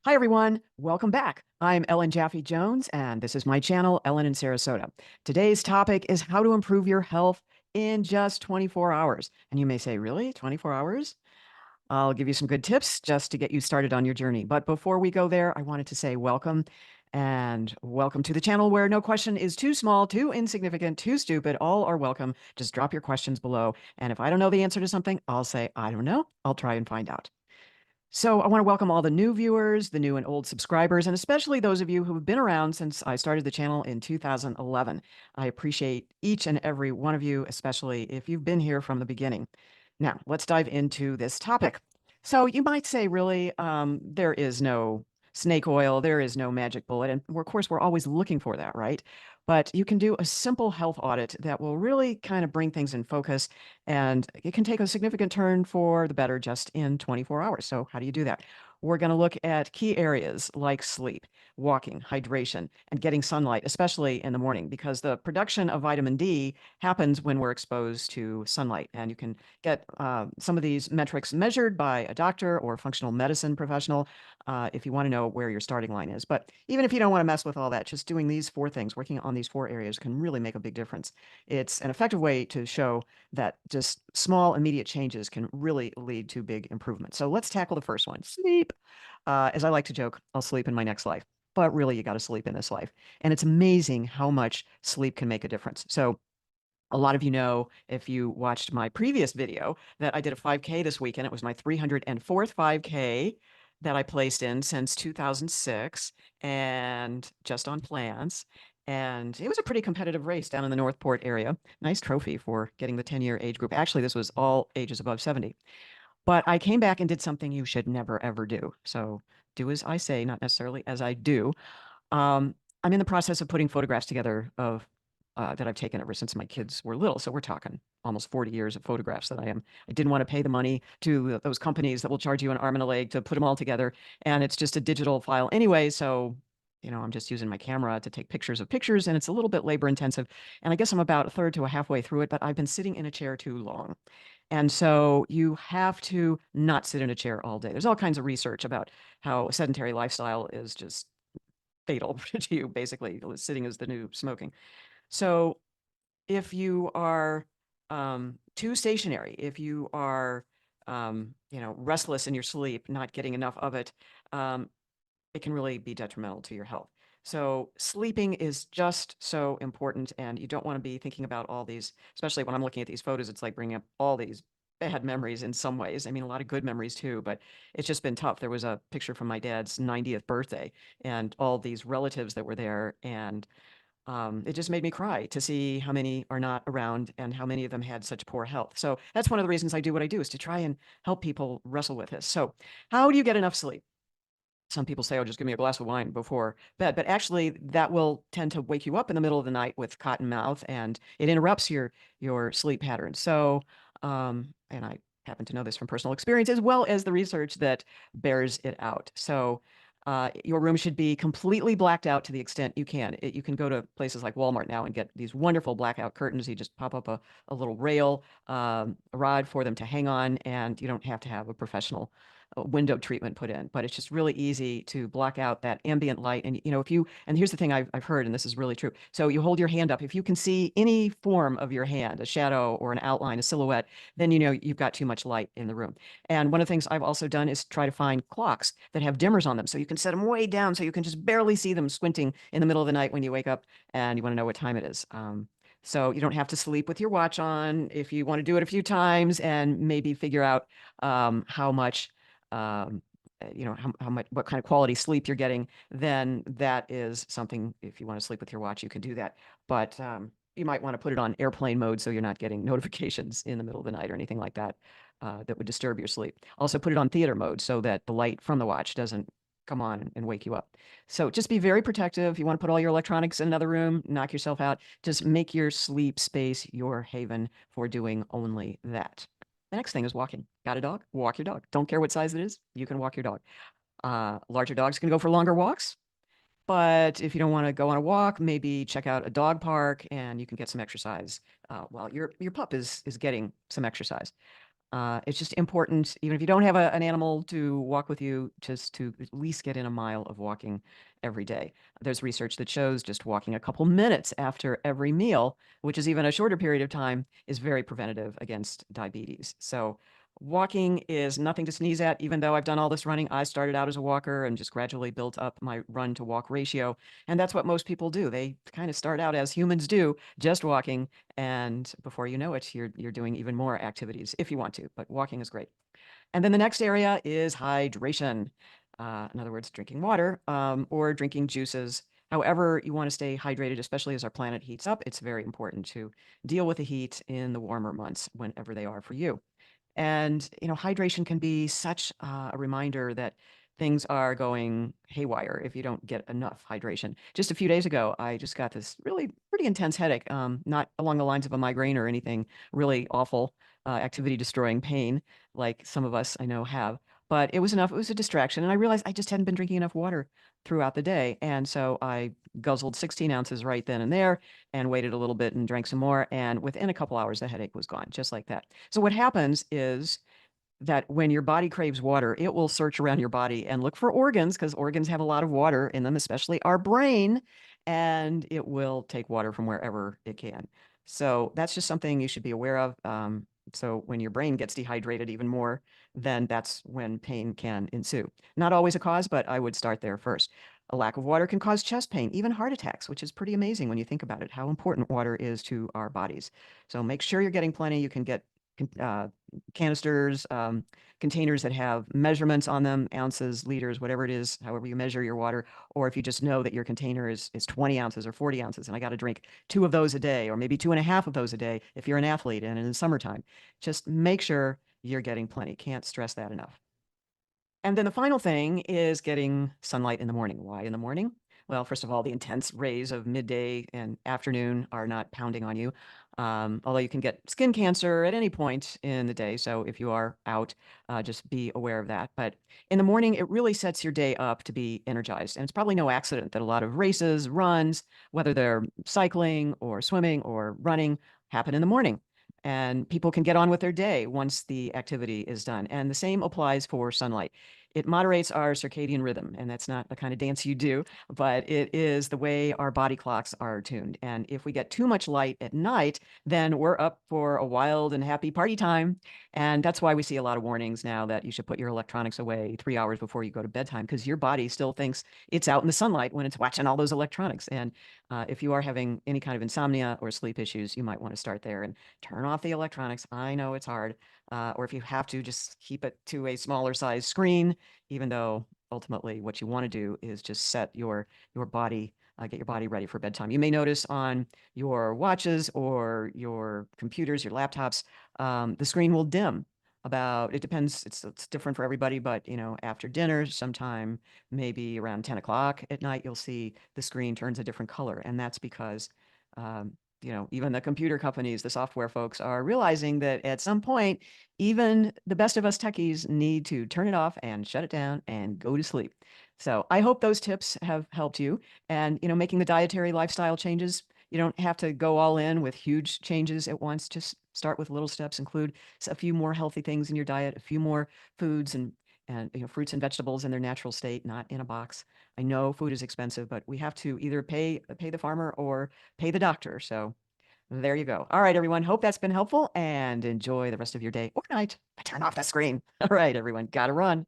Hi, everyone. Welcome back. I'm Ellen Jaffe Jones, and this is my channel, Ellen in Sarasota. Today's topic is how to improve your health in just 24 hours. And you may say, really? 24 hours? I'll give you some good tips just to get you started on your journey. But before we go there, I wanted to say welcome and welcome to the channel where no question is too small, too insignificant, too stupid. All are welcome. Just drop your questions below. And if I don't know the answer to something, I'll say, I don't know. I'll try and find out. So I want to welcome all the new viewers, the new and old subscribers, and especially those of you who have been around since I started the channel in 2011. I appreciate each and every one of you, especially if you've been here from the beginning. Now, let's dive into this topic. So you might say, really, there is no snake oil, there is no magic bullet. And of course, we're always looking for that, right? But you can do a simple health audit that will really kind of bring things in focus, and it can take a significant turn for the better just in 24 hours. So how do you do that? We're going to look at key areas like sleep, walking, hydration, and getting sunlight, especially in the morning, because the production of vitamin D happens when we're exposed to sunlight. And you can get some of these metrics measured by a doctor or functional medicine professional if you want to know where your starting line is. But even if you don't want to mess with all that, just doing these four things, working on these four areas can really make a big difference. It's an effective way to show that just small, immediate changes can really lead to big improvements. So let's tackle the first one, sleep. As I like to joke, I'll sleep in my next life. But really, you got to sleep in this life. And it's amazing how much sleep can make a difference. So a lot of you know, if you watched my previous video, that I did a 5K this weekend. It was my 304th 5K that I placed in since 2006 and just on plans. And it was a pretty competitive race down in the Northport area. Nice trophy for getting the 10-year age group. Actually, this was all ages above 70. But I came back and did something you should never, ever do. So do as I say, not necessarily as I do. I'm in the process of putting photographs together of that I've taken ever since my kids were little. So we're talking almost 40 years of photographs that I didn't want to pay the money to those companies that will charge you an arm and a leg to put them all together. And it's just a digital file anyway. So, I'm just using my camera to take pictures of pictures, and it's a little bit labor intensive. And I guess I'm about a third to a halfway through it, but I've been sitting in a chair too long. And so you have to not sit in a chair all day. There's all kinds of research about how a sedentary lifestyle is just fatal to you, basically. Sitting is the new smoking. So if you are too stationary, if you are restless in your sleep, not getting enough of it, it can really be detrimental to your health. So sleeping is just so important, and you don't want to be thinking about all these, especially when I'm looking at these photos, it's like bringing up all these bad memories in some ways. I mean, a lot of good memories too, but it's just been tough. There was a picture from my dad's 90th birthday and all these relatives that were there, and it just made me cry to see how many are not around and how many of them had such poor health. So that's one of the reasons I do what I do, is to try and help people wrestle with this. So how do you get enough sleep? Some people say, oh, just give me a glass of wine before bed. But actually, that will tend to wake you up in the middle of the night with cotton mouth, and it interrupts your sleep pattern. So, and I happen to know this from personal experience, as well as the research that bears it out. So, your room should be completely blacked out to the extent you can. You can go to places like Walmart now and get these wonderful blackout curtains. You just pop up a little rail, a rod for them to hang on, and you don't have to have a professional window treatment put in, but it's just really easy to block out that ambient light. And, and here's the thing I've heard, and this is really true. So you hold your hand up. If you can see any form of your hand, a shadow or an outline, a silhouette, then you've got too much light in the room. And one of the things I've also done is try to find clocks that have dimmers on them. So you can set them way down so you can just barely see them squinting in the middle of the night when you wake up and you want to know what time it is. So you don't have to sleep with your watch on if you want to do it a few times and maybe figure out how much um, how much, what kind of quality sleep you're getting, then that is something. If you want to sleep with your watch, you can do that. But you might want to put it on airplane mode so you're not getting notifications in the middle of the night or anything like that that would disturb your sleep. Also put it on theater mode so that the light from the watch doesn't come on and wake you up. So just be very protective. You want to put all your electronics in another room, knock yourself out. Just make your sleep space your haven for doing only that. The next thing is walking. Got a dog? Walk your dog. Don't care what size it is. You can walk your dog. Larger dogs can go for longer walks. But if you don't want to go on a walk, maybe check out a dog park and you can get some exercise while your pup is getting some exercise. It's just important, even if you don't have an animal to walk with you, just to at least get in a mile of walking every day. There's research that shows just walking a couple minutes after every meal, which is even a shorter period of time, is very preventative against diabetes. So walking is nothing to sneeze at. Even though I've done all this running, I started out as a walker and just gradually built up my run to walk ratio. And that's what most people do. They kind of start out, as humans do, just walking, and before you know it, you're doing even more activities if you want to, but walking is great. And then the next area is hydration. In other words, drinking water, or drinking juices. However you want to stay hydrated, especially as our planet heats up, it's very important to deal with the heat in the warmer months, whenever they are for you. And, hydration can be such a reminder that things are going haywire if you don't get enough hydration. Just a few days ago, I just got this really pretty intense headache, not along the lines of a migraine or anything really awful, activity destroying pain like some of us I know have. But it was enough. It was a distraction. And I realized I just hadn't been drinking enough water throughout the day. And so I guzzled 16 ounces right then and there and waited a little bit and drank some more. And within a couple hours, the headache was gone, just like that. So what happens is that when your body craves water, it will search around your body and look for organs, because organs have a lot of water in them, especially our brain, and it will take water from wherever it can. So that's just something you should be aware of. So when your brain gets dehydrated even more, then that's when pain can ensue. Not always a cause, but I would start there first. A lack of water can cause chest pain, even heart attacks, which is pretty amazing when you think about it, how important water is to our bodies. So make sure you're getting plenty. You can get uh, canisters, containers that have measurements on them, ounces, liters, whatever it is, however you measure your water. Or if you just know that your container is 20 ounces or 40 ounces, and I got to drink 2 of those a day, or maybe 2.5 of those a day if you're an athlete and in the summertime. Just make sure you're getting plenty. Can't stress that enough. And then the final thing is getting sunlight in the morning. Why in the morning? Well, first of all, the intense rays of midday and afternoon are not pounding on you. Although you can get skin cancer at any point in the day. So if you are out, just be aware of that. But in the morning, it really sets your day up to be energized. And it's probably no accident that a lot of races, runs, whether they're cycling or swimming or running, happen in the morning. And people can get on with their day once the activity is done. And the same applies for sunlight. It moderates our circadian rhythm, and that's not the kind of dance you do, but it is the way our body clocks are tuned. And if we get too much light at night, then we're up for a wild and happy party time. And that's why we see a lot of warnings now that you should put your electronics away 3 hours before you go to bedtime, because your body still thinks it's out in the sunlight when it's watching all those electronics. And if you are having any kind of insomnia or sleep issues, you might want to start there and turn off the electronics. I know it's hard. Or if you have to, just keep it to a smaller size screen, even though ultimately what you want to do is just set your body, get your body ready for bedtime. You may notice on your watches or your computers, your laptops, the screen will dim. It depends, it's different for everybody, but after dinner, sometime maybe around 10 o'clock at night, you'll see the screen turns a different color. And that's because um, even the computer companies, the software folks are realizing that at some point, even the best of us techies need to turn it off and shut it down and go to sleep. So I hope those tips have helped you. And, making the dietary lifestyle changes, you don't have to go all in with huge changes at once. Just start with little steps, include a few more healthy things in your diet, a few more foods and fruits and vegetables in their natural state, not in a box. I know food is expensive, but we have to either pay the farmer or pay the doctor. So there you go. All right, everyone. Hope that's been helpful, and enjoy the rest of your day or night. But turn off the screen. All right, everyone. Gotta run.